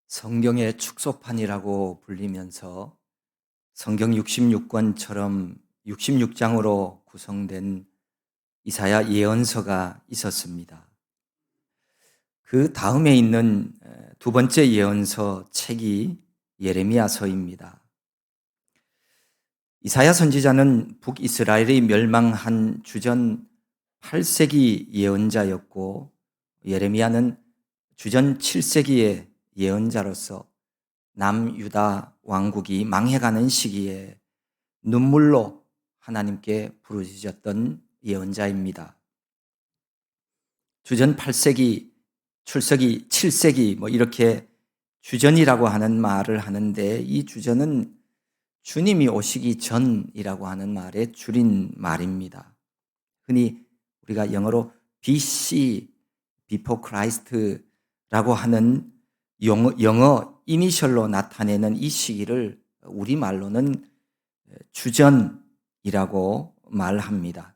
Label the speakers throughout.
Speaker 1: 성경의 축소판이라고 불리면서 성경 66권처럼 66장으로 구성된 이사야 예언서가 있었습니다. 그 다음에 있는 두 번째 예언서 책이 예레미야서입니다. 이사야 선지자는 북이스라엘이 멸망한 주전 8세기 예언자였고, 예레미야는 주전 7세기의 예언자로서 남유다 왕국이 망해가는 시기에 눈물로 하나님께 부르짖었던 예언자입니다. 주전 8세기, 출세기 7세기 이렇게 주전이라고 하는 말을 하는데, 이 주전은 주님이 오시기 전이라고 하는 말의 줄인 말입니다. 흔히 우리가 영어로 BC, Before Christ라고 하는 영어 이니셜로 나타내는 이 시기를 우리말로는 주전이라고 말합니다.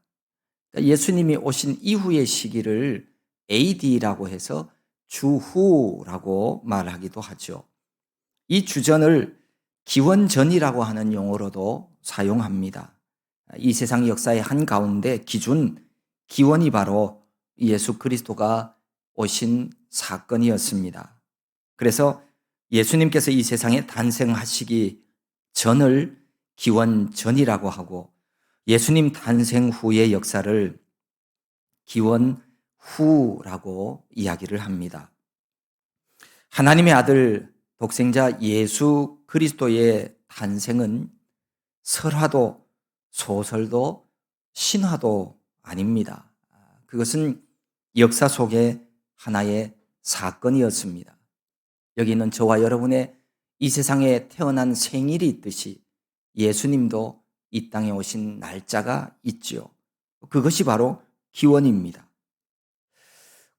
Speaker 1: 예수님이 오신 이후의 시기를 AD라고 해서 주후라고 말하기도 하죠. 이 주전을 기원전이라고 하는 용어로도 사용합니다. 이 세상 역사의 한가운데 기원이 바로 예수 그리스도가 오신 사건이었습니다. 그래서 예수님께서 이 세상에 탄생하시기 전을 기원전이라고 하고, 예수님 탄생 후의 역사를 기원후라고 이야기를 합니다. 하나님의 아들 독생자 예수 그리스도의 탄생은 설화도 소설도 신화도 아닙니다. 그것은 역사 속의 하나의 사건이었습니다. 여기 있는 저와 여러분의 이 세상에 태어난 생일이 있듯이 예수님도 이 땅에 오신 날짜가 있지요. 그것이 바로 기원입니다.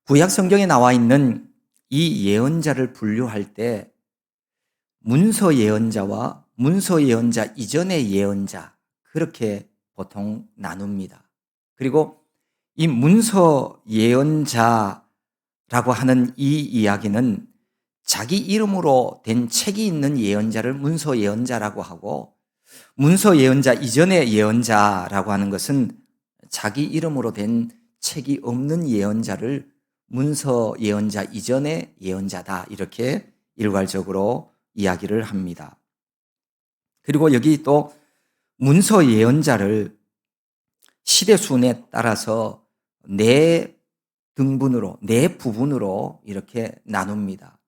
Speaker 1: 구약 성경에 나와 있는 이 예언자를 분류할 때 문서 예언자와 문서 예언자 이전의 예언자, 그렇게 보통 나눕니다. 그리고 이 문서 예언자라고 하는 이 이야기는 자기 이름으로 된 책이 있는 예언자를 문서 예언자라고 하고, 문서 예언자 이전의 예언자라고 하는 것은 자기 이름으로 된 책이 없는 예언자를 문서 예언자 이전의 예언자다, 이렇게 일괄적으로 이야기를 합니다. 그리고 여기 또 문서 예언자를 시대 순에 따라서 네 부분으로 이렇게 나눕니다.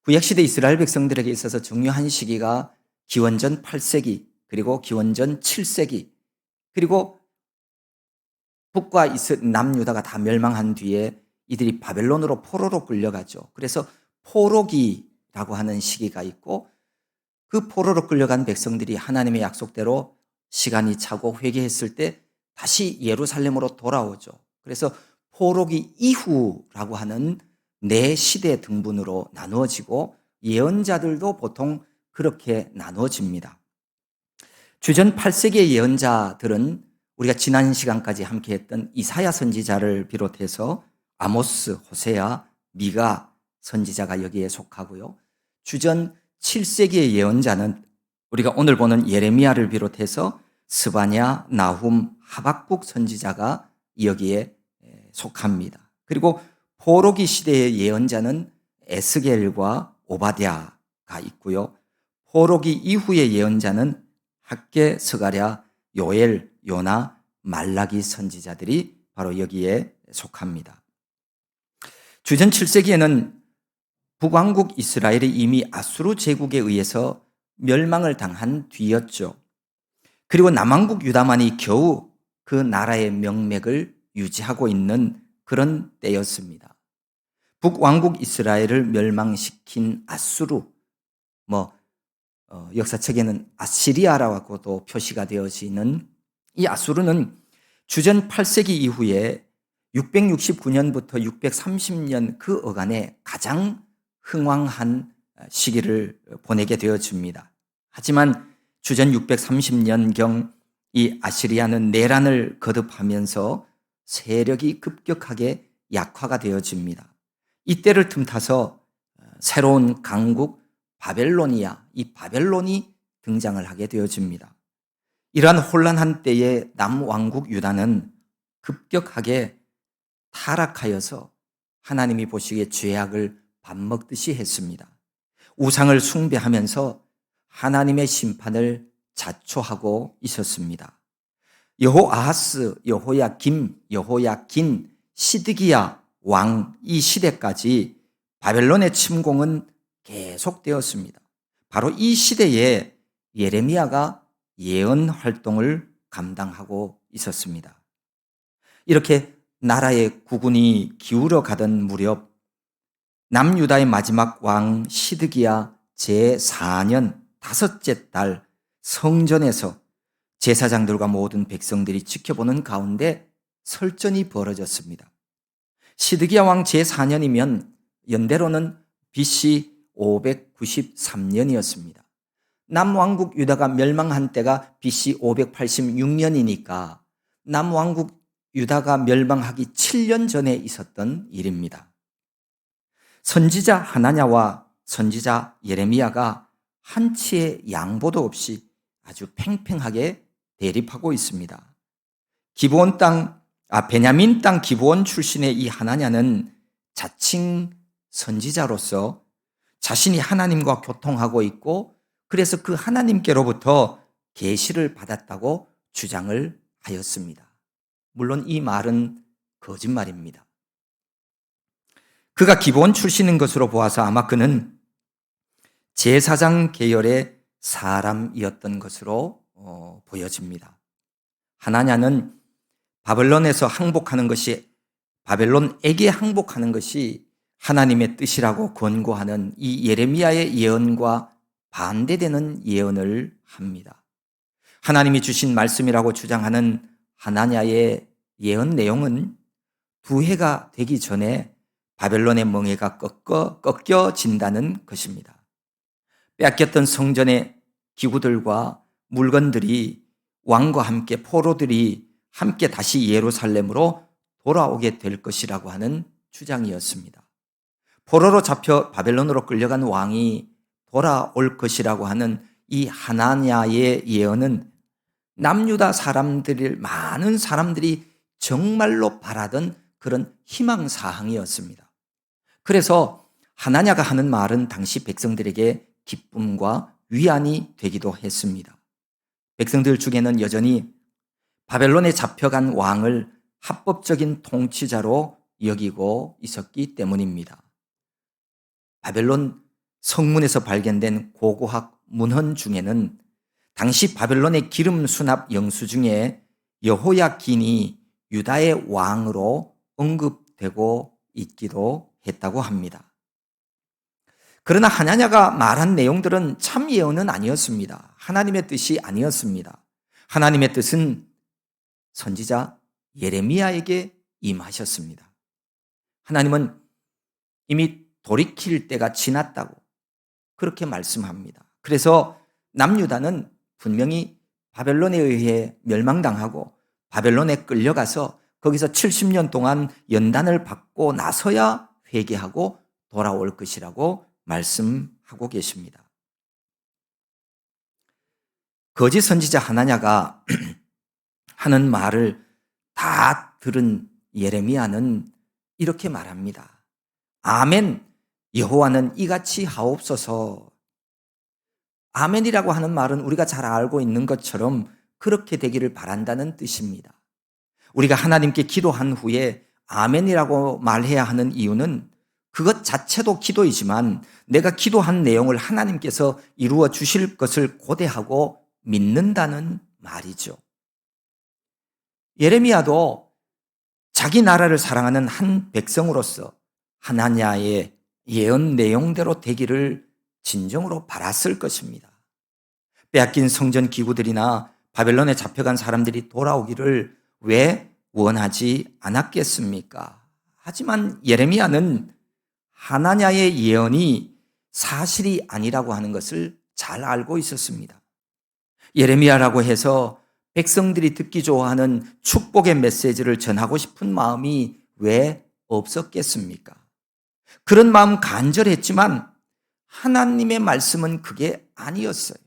Speaker 1: 구약시대 이스라엘 백성들에게 있어서 중요한 시기가 기원전 8세기, 그리고 기원전 7세기, 그리고 북과 남유다가 다 멸망한 뒤에 이들이 바벨론으로 포로로 끌려가죠. 그래서 포로기라고 하는 시기가 있고, 그 포로로 끌려간 백성들이 하나님의 약속대로 시간이 차고 회개했을 때 다시 예루살렘으로 돌아오죠. 그래서 포로기 이후라고 하는 네 시대 등분으로 나누어지고, 예언자들도 보통 그렇게 나누어집니다. 주전 8세기의 예언자들은 우리가 지난 시간까지 함께 했던 이사야 선지자를 비롯해서 아모스, 호세아, 미가 선지자가 여기에 속하고요. 주전 7세기의 예언자는 우리가 오늘 보는 예레미야를 비롯해서 스바냐, 나훔, 하박국 선지자가 여기에 속합니다. 그리고 포로기 시대의 예언자는 에스겔과 오바댜가 있고요. 포로기 이후의 예언자는 학개, 스가랴, 요엘, 요나, 말라기 선지자들이 바로 여기에 속합니다. 주전 7세기에는 북왕국 이스라엘이 이미 아수르 제국에 의해서 멸망을 당한 뒤였죠. 그리고 남왕국 유다만이 겨우 그 나라의 명맥을 유지하고 있는 그런 때였습니다. 북왕국 이스라엘을 멸망시킨 아수르, 역사책에는 아시리아라고도 표시가 되어지는 이 아수르는 주전 8세기 이후에 669년부터 630년 그 어간에 가장 흥왕한 시기를 보내게 되어집니다. 하지만 주전 630년경 이 아시리아는 내란을 거듭하면서 세력이 급격하게 약화가 되어집니다. 이때를 틈타서 새로운 강국 바벨로니아, 이 바벨론이 등장을 하게 되어집니다. 이러한 혼란한 때에 남왕국 유다는 급격하게 타락하여서 하나님이 보시기에 죄악을 밥 먹듯이 했습니다. 우상을 숭배하면서 하나님의 심판을 자초하고 있었습니다. 여호아하스, 여호야긴, 시드기야 왕 이 시대까지 바벨론의 침공은 계속되었습니다. 바로 이 시대에 예레미야가 예언 활동을 감당하고 있었습니다. 이렇게 나라의 국운이 기울어 가던 무렵 남유다의 마지막 왕 시드기야 제4년 다섯째 달 성전에서 제사장들과 모든 백성들이 지켜보는 가운데 설전이 벌어졌습니다. 시드기야 왕 제4년이면 연대로는 BC 593년이었습니다. 남왕국 유다가 멸망한 때가 BC 586년이니까 남왕국 유다가 멸망하기 7년 전에 있었던 일입니다. 선지자 하나냐와 선지자 예레미야가 한치의 양보도 없이 아주 팽팽하게 대립하고 있습니다. 베냐민 땅 기브온 출신의 이 하나냐는 자칭 선지자로서 자신이 하나님과 교통하고 있고 그래서 그 하나님께로부터 계시를 받았다고 주장을 하였습니다. 물론 이 말은 거짓말입니다. 그가 기브온 출신인 것으로 보아서 아마 그는 제사장 계열의 사람이었던 것으로 보여집니다. 하나냐는 바벨론에게 항복하는 것이 하나님의 뜻이라고 권고하는 이 예레미야의 예언과 반대되는 예언을 합니다. 하나님이 주신 말씀이라고 주장하는 하나냐의 예언 내용은 두 해가 되기 전에 바벨론의 멍에가 꺾여진다는 것입니다. 빼앗겼던 성전의 기구들과 물건들이 왕과 함께 포로들이 함께 다시 예루살렘으로 돌아오게 될 것이라고 하는 주장이었습니다. 포로로 잡혀 바벨론으로 끌려간 왕이 돌아올 것이라고 하는 이 하나냐의 예언은 남유다 많은 사람들이 정말로 바라던 그런 희망사항이었습니다. 그래서 하나냐가 하는 말은 당시 백성들에게 기쁨과 위안이 되기도 했습니다. 백성들 중에는 여전히 바벨론에 잡혀간 왕을 합법적인 통치자로 여기고 있었기 때문입니다. 바벨론 성문에서 발견된 고고학 문헌 중에는 당시 바벨론의 기름 수납 영수 중에 여호야긴이 유다의 왕으로 언급되고 있기도 했다고 합니다. 그러나 하나냐가 말한 내용들은 참 예언은 아니었습니다. 하나님의 뜻이 아니었습니다. 하나님의 뜻은 선지자 예레미야에게 임하셨습니다. 하나님은 이미 돌이킬 때가 지났다고 그렇게 말씀합니다. 그래서 남유다는 분명히 바벨론에 의해 멸망당하고 바벨론에 끌려가서 거기서 70년 동안 연단을 받고 나서야 회개하고 돌아올 것이라고 말씀하고 계십니다. 거짓 선지자 하나냐가 하는 말을 다 들은 예레미야는 이렇게 말합니다. 아멘, 여호와는 이같이 하옵소서. 아멘이라고 하는 말은 우리가 잘 알고 있는 것처럼 그렇게 되기를 바란다는 뜻입니다. 우리가 하나님께 기도한 후에 아멘이라고 말해야 하는 이유는 그것 자체도 기도이지만 내가 기도한 내용을 하나님께서 이루어 주실 것을 고대하고 믿는다는 말이죠. 예레미야도 자기 나라를 사랑하는 한 백성으로서 하나냐의 예언 내용대로 되기를 진정으로 바랐을 것입니다. 빼앗긴 성전 기구들이나 바벨론에 잡혀간 사람들이 돌아오기를 왜 원하지 않았겠습니까? 하지만 예레미야는 하나냐의 예언이 사실이 아니라고 하는 것을 잘 알고 있었습니다. 예레미야라고 해서 백성들이 듣기 좋아하는 축복의 메시지를 전하고 싶은 마음이 왜 없었겠습니까? 그런 마음 간절했지만 하나님의 말씀은 그게 아니었어요.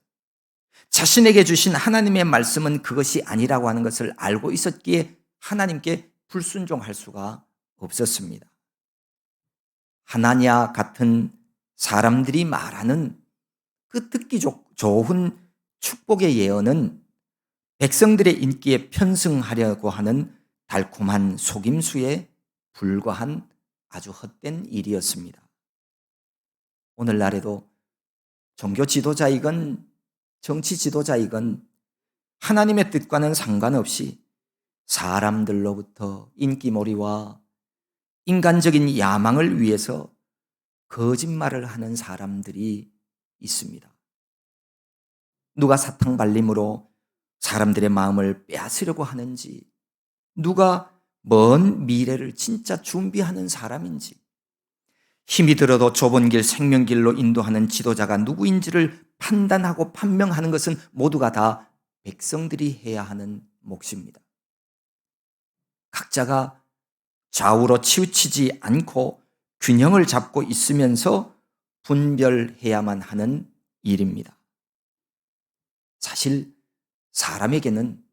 Speaker 1: 자신에게 주신 하나님의 말씀은 그것이 아니라고 하는 것을 알고 있었기에 하나님께 불순종할 수가 없었습니다. 하나냐 같은 사람들이 말하는 그 듣기 좋은 축복의 예언은 백성들의 인기에 편승하려고 하는 달콤한 속임수에 불과한 아주 헛된 일이었습니다. 오늘날에도 종교 지도자이건 정치 지도자이건 하나님의 뜻과는 상관없이 사람들로부터 인기몰이와 인간적인 야망을 위해서 거짓말을 하는 사람들이 있습니다. 누가 사탕 발림으로 사람들의 마음을 빼앗으려고 하는지, 누가 먼 미래를 진짜 준비하는 사람인지, 힘이 들어도 좁은 길, 생명길로 인도하는 지도자가 누구인지를 판단하고 판명하는 것은 모두가 다 백성들이 해야 하는 몫입니다. 각자가 좌우로 치우치지 않고 균형을 잡고 있으면서 분별해야만 하는 일입니다. 사실 사람에게는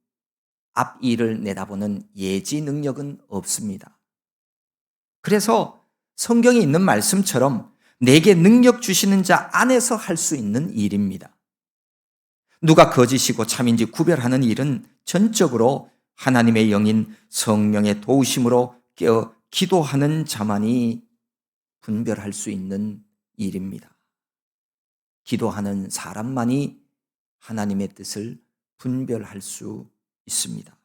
Speaker 1: 앞일을 내다보는 예지 능력은 없습니다. 그래서 성경에 있는 말씀처럼 내게 능력 주시는 자 안에서 할 수 있는 일입니다. 누가 거짓이고 참인지 구별하는 일은 전적으로 하나님의 영인 성령의 도우심으로 깨어 기도하는 자만이 분별할 수 있는 일입니다. 기도하는 사람만이 하나님의 뜻을 분별할 수 있습니다.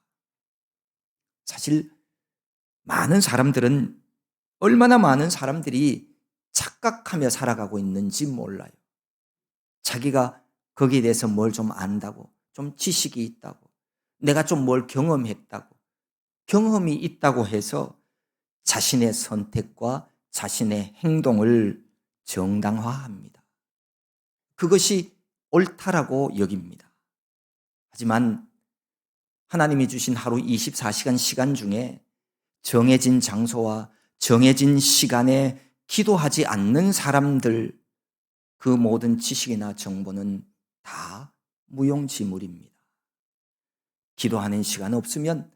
Speaker 1: 사실 많은 사람들은 얼마나 많은 사람들이 착각하며 살아가고 있는지 몰라요. 자기가 거기에 대해서 뭘 좀 안다고, 좀 지식이 있다고, 내가 좀 뭘 경험했다고, 경험이 있다고 해서 자신의 선택과 자신의 행동을 정당화합니다. 그것이 옳다라고 여깁니다. 하지만 하나님이 주신 하루 24시간 시간 중에 정해진 장소와 정해진 시간에 기도하지 않는 사람들, 그 모든 지식이나 정보는 다 무용지물입니다. 기도하는 시간 없으면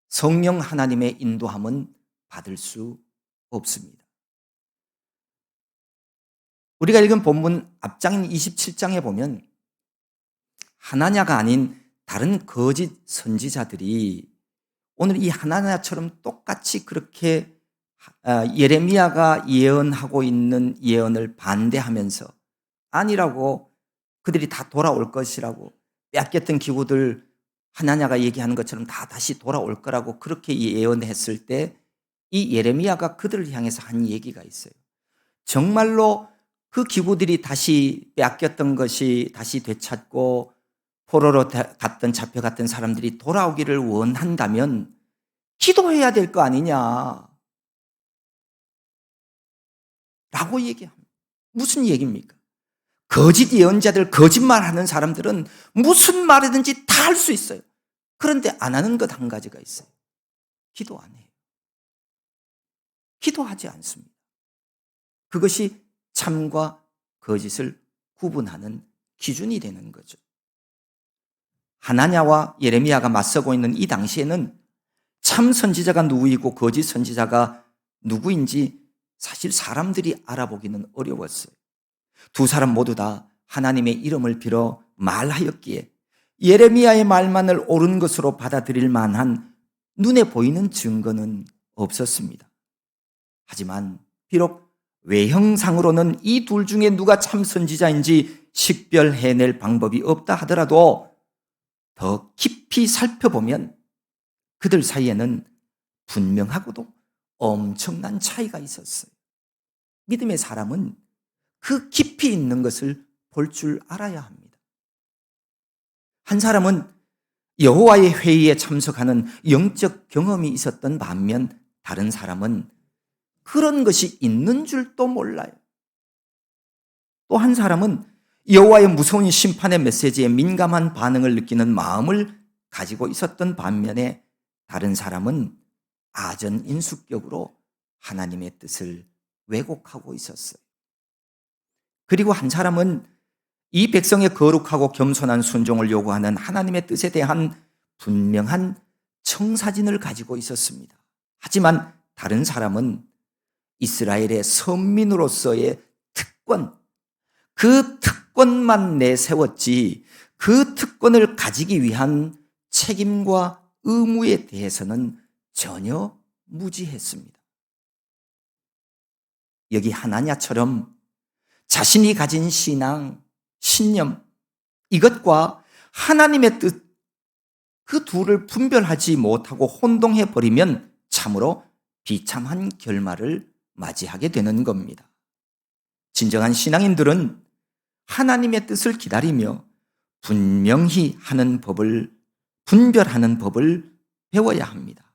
Speaker 1: 성령 하나님의 인도함은 받을 수 없습니다. 우리가 읽은 본문 앞장인 27장에 보면 하나냐가 아닌 다른 거짓 선지자들이 오늘 이 하나냐처럼 똑같이 그렇게 예레미야가 예언하고 있는 예언을 반대하면서 아니라고, 그들이 다 돌아올 것이라고, 빼앗겼던 기구들 하나냐가 얘기하는 것처럼 다 다시 돌아올 거라고 그렇게 예언했을 때 이 예레미야가 그들을 향해서 한 얘기가 있어요. 정말로 그 기구들이 다시 빼앗겼던 것이 다시 되찾고 포로로 갔던 잡혀갔던 사람들이 돌아오기를 원한다면 기도해야 될 거 아니냐 라고 얘기합니다. 무슨 얘기입니까? 거짓 예언자들, 거짓말하는 사람들은 무슨 말이든지 다 할 수 있어요. 그런데 안 하는 것 한 가지가 있어요. 기도 안 해요. 기도하지 않습니다. 그것이 참과 거짓을 구분하는 기준이 되는 거죠. 하나냐와 예레미야가 맞서고 있는 이 당시에는 참 선지자가 누구이고 거짓 선지자가 누구인지 사실 사람들이 알아보기는 어려웠어요. 두 사람 모두 다 하나님의 이름을 빌어 말하였기에 예레미야의 말만을 옳은 것으로 받아들일 만한 눈에 보이는 증거는 없었습니다. 하지만 비록 외형상으로는 이 둘 중에 누가 참 선지자인지 식별해낼 방법이 없다 하더라도 더 깊이 살펴보면 그들 사이에는 분명하고도 엄청난 차이가 있었어요. 믿음의 사람은 그 깊이 있는 것을 볼 줄 알아야 합니다. 한 사람은 여호와의 회의에 참석하는 영적 경험이 있었던 반면 다른 사람은 그런 것이 있는 줄도 몰라요. 또 한 사람은 여호와의 무서운 심판의 메시지에 민감한 반응을 느끼는 마음을 가지고 있었던 반면에 다른 사람은 아전인수격으로 하나님의 뜻을 왜곡하고 있었어요. 그리고 한 사람은 이 백성의 거룩하고 겸손한 순종을 요구하는 하나님의 뜻에 대한 분명한 청사진을 가지고 있었습니다. 하지만 다른 사람은 이스라엘의 선민으로서의 특권, 그 특권만 내세웠지 그 특권을 가지기 위한 책임과 의무에 대해서는 전혀 무지했습니다. 여기 하나냐처럼 자신이 가진 신앙, 신념, 이것과 하나님의 뜻, 그 둘을 분별하지 못하고 혼동해 버리면 참으로 비참한 결말을 맞이하게 되는 겁니다. 진정한 신앙인들은 하나님의 뜻을 기다리며 분명히 하는 법을, 분별하는 법을 배워야 합니다.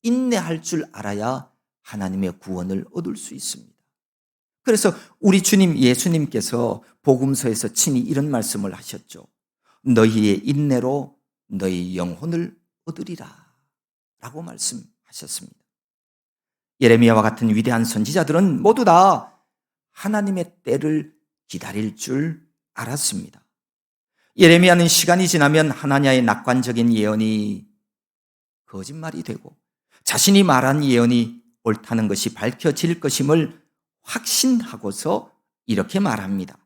Speaker 1: 인내할 줄 알아야 하나님의 구원을 얻을 수 있습니다. 그래서 우리 주님 예수님께서 복음서에서 친히 이런 말씀을 하셨죠. 너희의 인내로 너희 영혼을 얻으리라 라고 말씀하셨습니다. 예레미야와 같은 위대한 선지자들은 모두 다 하나님의 때를 기다릴 줄 알았습니다. 예레미야는 시간이 지나면 하나냐의 낙관적인 예언이 거짓말이 되고 자신이 말한 예언이 옳다는 것이 밝혀질 것임을 확신하고서 이렇게 말합니다.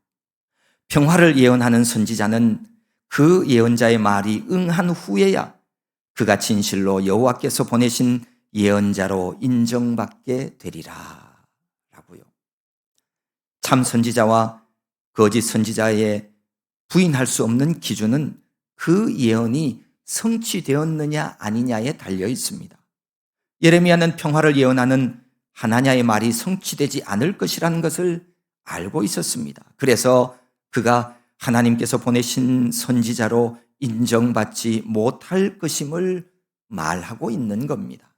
Speaker 1: 평화를 예언하는 선지자는 그 예언자의 말이 응한 후에야 그가 진실로 여호와께서 보내신 예언자로 인정받게 되리라 라고요. 참 선지자와 거짓 선지자의 부인할 수 없는 기준은 그 예언이 성취되었느냐 아니냐에 달려 있습니다. 예레미야는 평화를 예언하는 하나냐의 말이 성취되지 않을 것이라는 것을 알고 있었습니다. 그래서 그가 하나님께서 보내신 선지자로 인정받지 못할 것임을 말하고 있는 겁니다.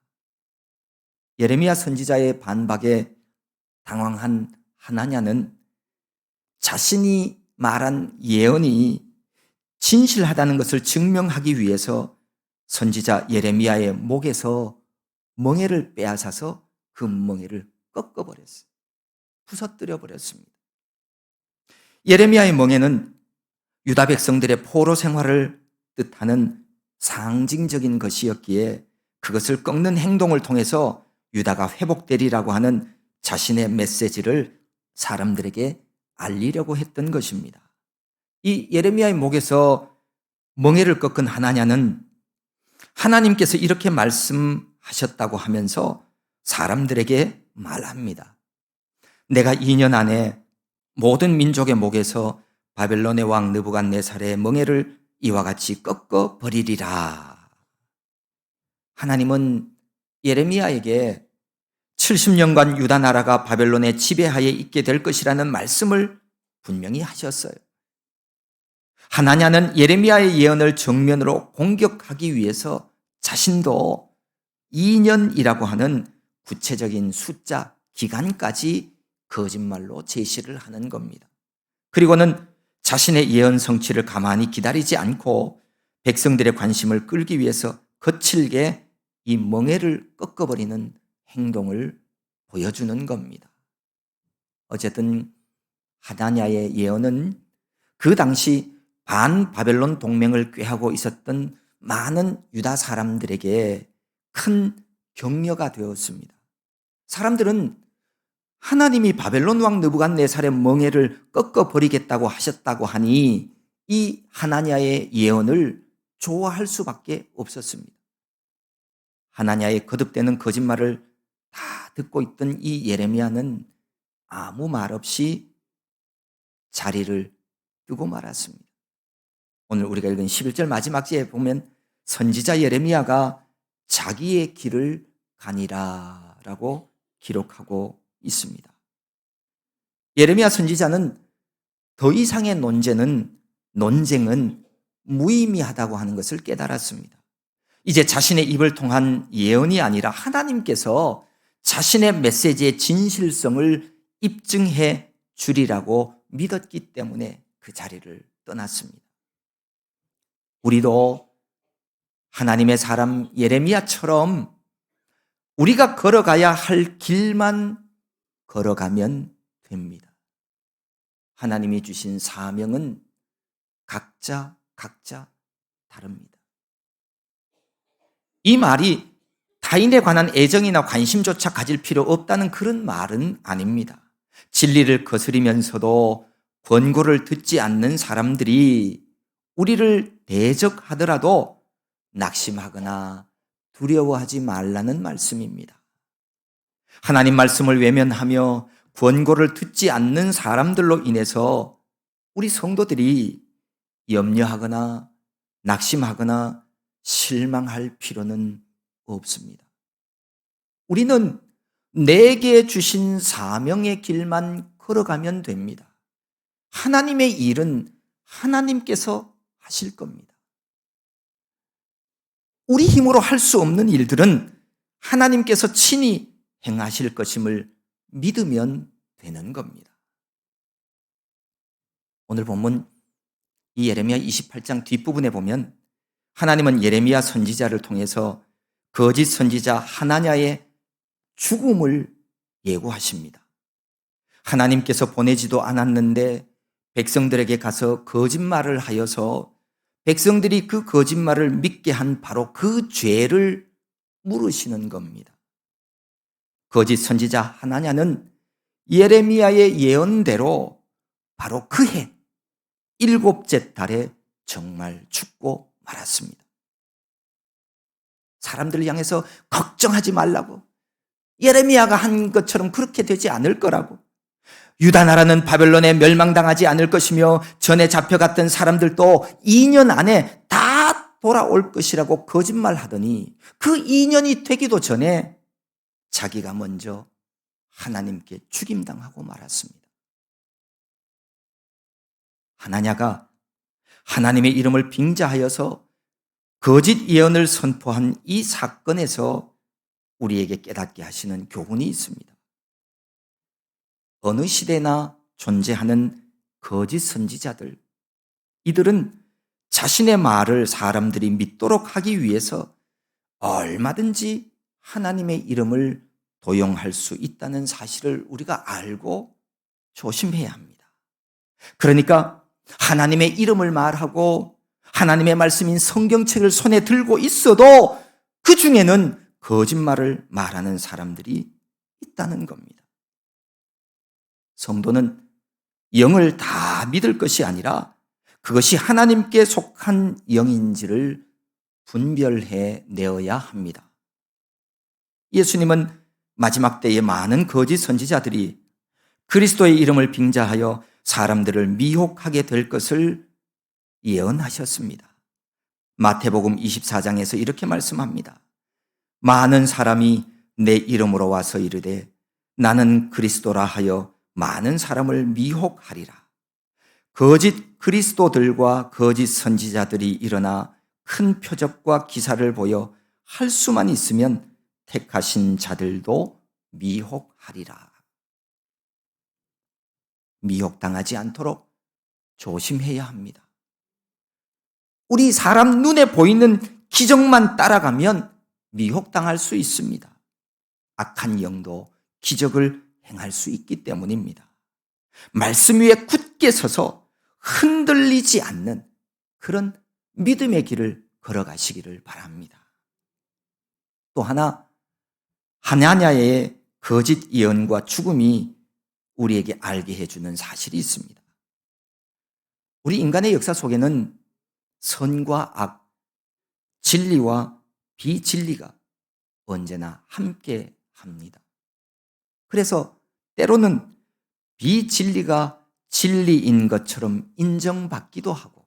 Speaker 1: 예레미야 선지자의 반박에 당황한 하나냐는 자신이 말한 예언이 진실하다는 것을 증명하기 위해서 선지자 예레미야의 목에서 멍에를 빼앗아서 그 멍에를 꺾어버렸어요. 부서뜨려 버렸습니다. 예레미야의 멍에는 유다 백성들의 포로 생활을 뜻하는 상징적인 것이었기에 그것을 꺾는 행동을 통해서 유다가 회복되리라고 하는 자신의 메시지를 사람들에게 알리려고 했던 것입니다. 이 예레미야의 목에서 멍에를 꺾은 하나냐는 하나님께서 이렇게 말씀하셨다고 하면서 사람들에게 말합니다. 내가 2년 안에 모든 민족의 목에서 바벨론의 왕 느부갓네살의 멍에를 이와 같이 꺾어 버리리라. 하나님은 예레미야에게 70년간 유다 나라가 바벨론의 지배하에 있게 될 것이라는 말씀을 분명히 하셨어요. 하나냐는 예레미야의 예언을 정면으로 공격하기 위해서 자신도 2년이라고 하는 구체적인 숫자, 기간까지 거짓말로 제시를 하는 겁니다. 그리고는 자신의 예언 성취를 가만히 기다리지 않고 백성들의 관심을 끌기 위해서 거칠게 이 멍에를 꺾어버리는 행동을 보여주는 겁니다. 어쨌든 하나냐의 예언은 그 당시 반바벨론 동맹을 꾀하고 있었던 많은 유다 사람들에게 큰 격려가 되었습니다. 사람들은 하나님이 바벨론 왕 느부갓네살의 멍에를 꺾어버리겠다고 하셨다고 하니 이 하나냐의 예언을 좋아할 수밖에 없었습니다. 하나냐의 거듭되는 거짓말을 다 듣고 있던 이 예레미야는 아무 말 없이 자리를 뜨고 말았습니다. 오늘 우리가 읽은 11절 마지막節에 보면 선지자 예레미야가 자기의 길을 가니라 라고 기록하고 있습니다. 예레미야 선지자는 더 이상의 논쟁은 무의미하다고 하는 것을 깨달았습니다. 이제 자신의 입을 통한 예언이 아니라 하나님께서 자신의 메시지의 진실성을 입증해 주리라고 믿었기 때문에 그 자리를 떠났습니다. 우리도 하나님의 사람 예레미야처럼 우리가 걸어가야 할 길만 걸어가면 됩니다. 하나님이 주신 사명은 각자 다릅니다. 이 말이 타인에 관한 애정이나 관심조차 가질 필요 없다는 그런 말은 아닙니다. 진리를 거스리면서도 권고를 듣지 않는 사람들이 우리를 대적하더라도 낙심하거나 두려워하지 말라는 말씀입니다. 하나님 말씀을 외면하며 권고를 듣지 않는 사람들로 인해서 우리 성도들이 염려하거나 낙심하거나 실망할 필요는 없습니다. 우리는 내게 주신 사명의 길만 걸어가면 됩니다. 하나님의 일은 하나님께서 하실 겁니다. 우리 힘으로 할 수 없는 일들은 하나님께서 친히 행하실 것임을 믿으면 되는 겁니다. 오늘 본문 이 예레미야 28장 뒷부분에 보면 하나님은 예레미야 선지자를 통해서 거짓 선지자 하나냐의 죽음을 예고하십니다. 하나님께서 보내지도 않았는데 백성들에게 가서 거짓말을 하여서 백성들이 그 거짓말을 믿게 한 바로 그 죄를 물으시는 겁니다. 거짓 선지자 하나냐는 예레미야의 예언대로 바로 그 해 일곱째 달에 정말 죽고 말았습니다. 사람들을 향해서 걱정하지 말라고, 예레미야가 한 것처럼 그렇게 되지 않을 거라고, 유다 나라는 바벨론에 멸망당하지 않을 것이며 전에 잡혀갔던 사람들도 2년 안에 다 돌아올 것이라고 거짓말하더니 그 2년이 되기도 전에 자기가 먼저 하나님께 죽임당하고 말았습니다. 하나냐가 하나님의 이름을 빙자하여서 거짓 예언을 선포한 이 사건에서 우리에게 깨닫게 하시는 교훈이 있습니다. 어느 시대나 존재하는 거짓 선지자들, 이들은 자신의 말을 사람들이 믿도록 하기 위해서 얼마든지 하나님의 이름을 도용할 수 있다는 사실을 우리가 알고 조심해야 합니다. 그러니까 하나님의 이름을 말하고 하나님의 말씀인 성경책을 손에 들고 있어도 그 중에는 거짓말을 말하는 사람들이 있다는 겁니다. 성도는 영을 다 믿을 것이 아니라 그것이 하나님께 속한 영인지를 분별해 내어야 합니다. 예수님은 마지막 때에 많은 거짓 선지자들이 그리스도의 이름을 빙자하여 사람들을 미혹하게 될 것을 예언하셨습니다. 마태복음 24장에서 이렇게 말씀합니다. 많은 사람이 내 이름으로 와서 이르되 나는 그리스도라 하여 많은 사람을 미혹하리라. 거짓 그리스도들과 거짓 선지자들이 일어나 큰 표적과 기사를 보여 할 수만 있으면 택하신 자들도 미혹하리라. 미혹당하지 않도록 조심해야 합니다. 우리 사람 눈에 보이는 기적만 따라가면 미혹당할 수 있습니다. 악한 영도 기적을 행할 수 있기 때문입니다. 말씀 위에 굳게 서서 흔들리지 않는 그런 믿음의 길을 걸어가시기를 바랍니다. 또 하나, 하나냐의 거짓 예언과 죽음이 우리에게 알게 해주는 사실이 있습니다. 우리 인간의 역사 속에는 선과 악, 진리와 비진리가 언제나 함께 합니다. 그래서 때로는 비진리가 진리인 것처럼 인정받기도 하고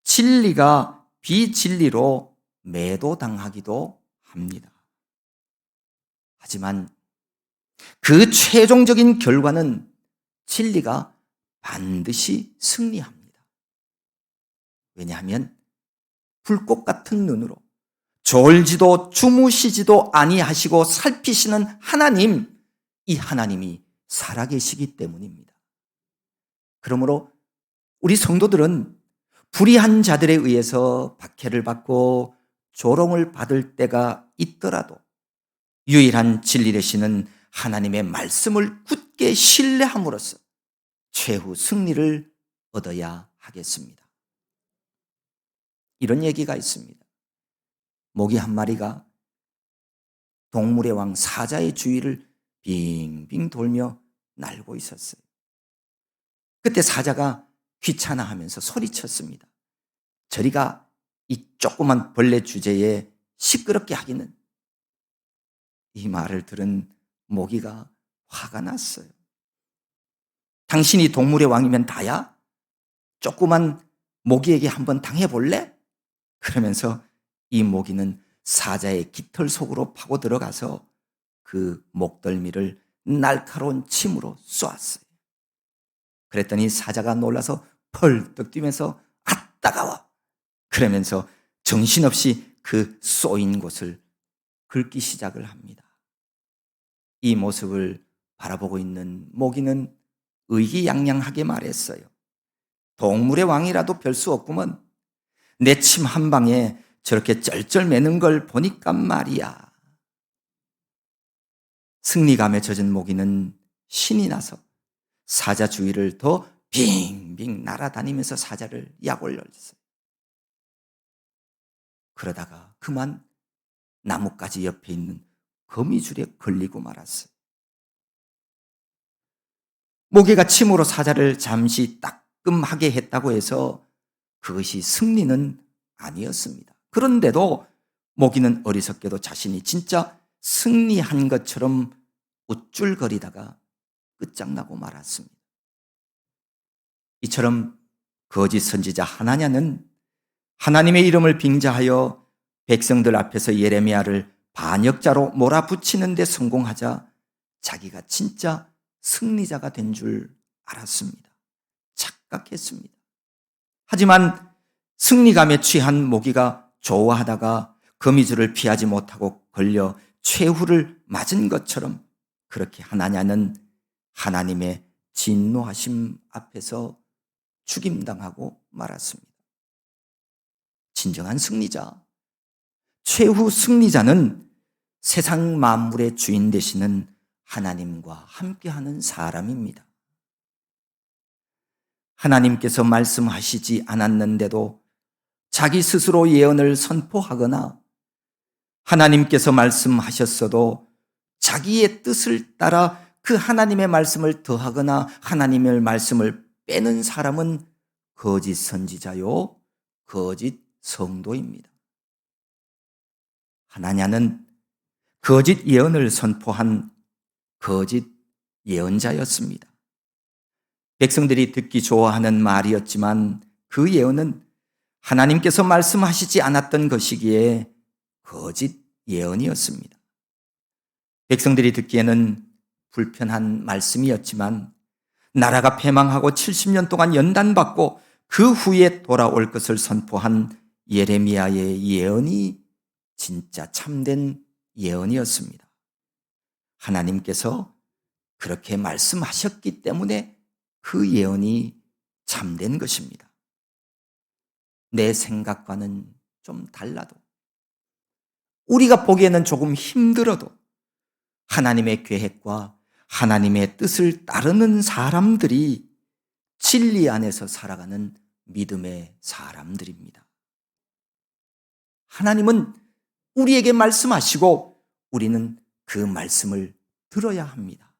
Speaker 1: 진리가 비진리로 매도당하기도 합니다. 하지만 그 최종적인 결과는 진리가 반드시 승리합니다. 왜냐하면 불꽃 같은 눈으로 졸지도 주무시지도 아니하시고 살피시는 하나님, 이 하나님이 살아계시기 때문입니다. 그러므로 우리 성도들은 불의한 자들에 의해서 박해를 받고 조롱을 받을 때가 있더라도 유일한 진리 되시는 하나님의 말씀을 굳게 신뢰함으로써 최후 승리를 얻어야 하겠습니다. 이런 얘기가 있습니다. 모기 한 마리가 동물의 왕 사자의 주위를 빙빙 돌며 날고 있었어요. 그때 사자가 귀찮아하면서 소리쳤습니다. 저리가 이 조그만 벌레 주제에 시끄럽게 하기는. 이 말을 들은 모기가 화가 났어요. 당신이 동물의 왕이면 다야? 조그만 모기에게 한번 당해볼래? 그러면서 이 모기는 사자의 깃털 속으로 파고 들어가서 그 목덜미를 날카로운 침으로 쏘았어요. 그랬더니 사자가 놀라서 펄떡 뛰면서 아 따가워! 그러면서 정신없이 그 쏘인 곳을 긁기 시작을 합니다. 이 모습을 바라보고 있는 모기는 의기양양하게 말했어요. 동물의 왕이라도 별 수 없구먼. 내 침 한 방에 저렇게 쩔쩔매는 걸 보니까 말이야. 승리감에 젖은 모기는 신이 나서 사자 주위를 더 빙빙 날아다니면서 사자를 약올렸어요. 그러다가 그만 나뭇가지 옆에 있는 거미줄에 걸리고 말았어요. 모기가 침으로 사자를 잠시 따끔하게 했다고 해서 그것이 승리는 아니었습니다. 그런데도 모기는 어리석게도 자신이 진짜 승리한 것처럼 우쭐거리다가 끝장나고 말았습니다. 이처럼 거짓 선지자 하나냐는 하나님의 이름을 빙자하여 백성들 앞에서 예레미야를 반역자로 몰아붙이는 데 성공하자 자기가 진짜 승리자가 된 줄 알았습니다. 착각했습니다. 하지만 승리감에 취한 모기가 좋아하다가 거미줄을 피하지 못하고 걸려 최후를 맞은 것처럼 그렇게 하나냐는 하나님의 진노하심 앞에서 죽임당하고 말았습니다. 진정한 승리자, 최후 승리자는 세상 만물의 주인 되시는 하나님과 함께하는 사람입니다. 하나님께서 말씀하시지 않았는데도 자기 스스로 예언을 선포하거나 하나님께서 말씀하셨어도 자기의 뜻을 따라 그 하나님의 말씀을 더하거나 하나님의 말씀을 빼는 사람은 거짓 선지자요, 거짓 성도입니다. 하나냐는 거짓 예언을 선포한 거짓 예언자였습니다. 백성들이 듣기 좋아하는 말이었지만 그 예언은 하나님께서 말씀하시지 않았던 것이기에 거짓 예언이었습니다. 백성들이 듣기에는 불편한 말씀이었지만 나라가 패망하고 70년 동안 연단받고 그 후에 돌아올 것을 선포한 예레미야의 예언이 진짜 참된 예언이었습니다. 하나님께서 그렇게 말씀하셨기 때문에 그 예언이 참된 것입니다. 내 생각과는 좀 달라도 우리가 보기에는 조금 힘들어도 하나님의 계획과 하나님의 뜻을 따르는 사람들이 진리 안에서 살아가는 믿음의 사람들입니다. 하나님은 우리에게 말씀하시고 우리는 그 말씀을 들어야 합니다.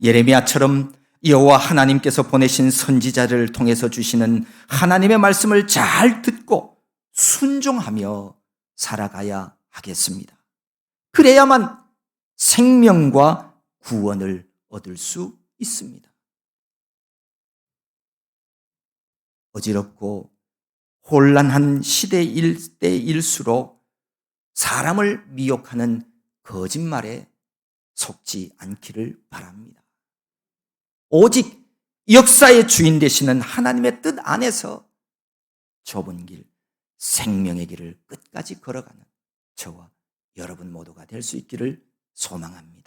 Speaker 1: 예레미야처럼 여호와 하나님께서 보내신 선지자를 통해서 주시는 하나님의 말씀을 잘 듣고 순종하며 살아가야 하겠습니다. 그래야만 생명과 구원을 얻을 수 있습니다. 어지럽고 혼란한 시대일 때일수록 사람을 미혹하는 거짓말에 속지 않기를 바랍니다. 오직 역사의 주인 되시는 하나님의 뜻 안에서 좁은 길, 생명의 길을 끝까지 걸어가는 저와 여러분 모두가 될 수 있기를 소망합니다.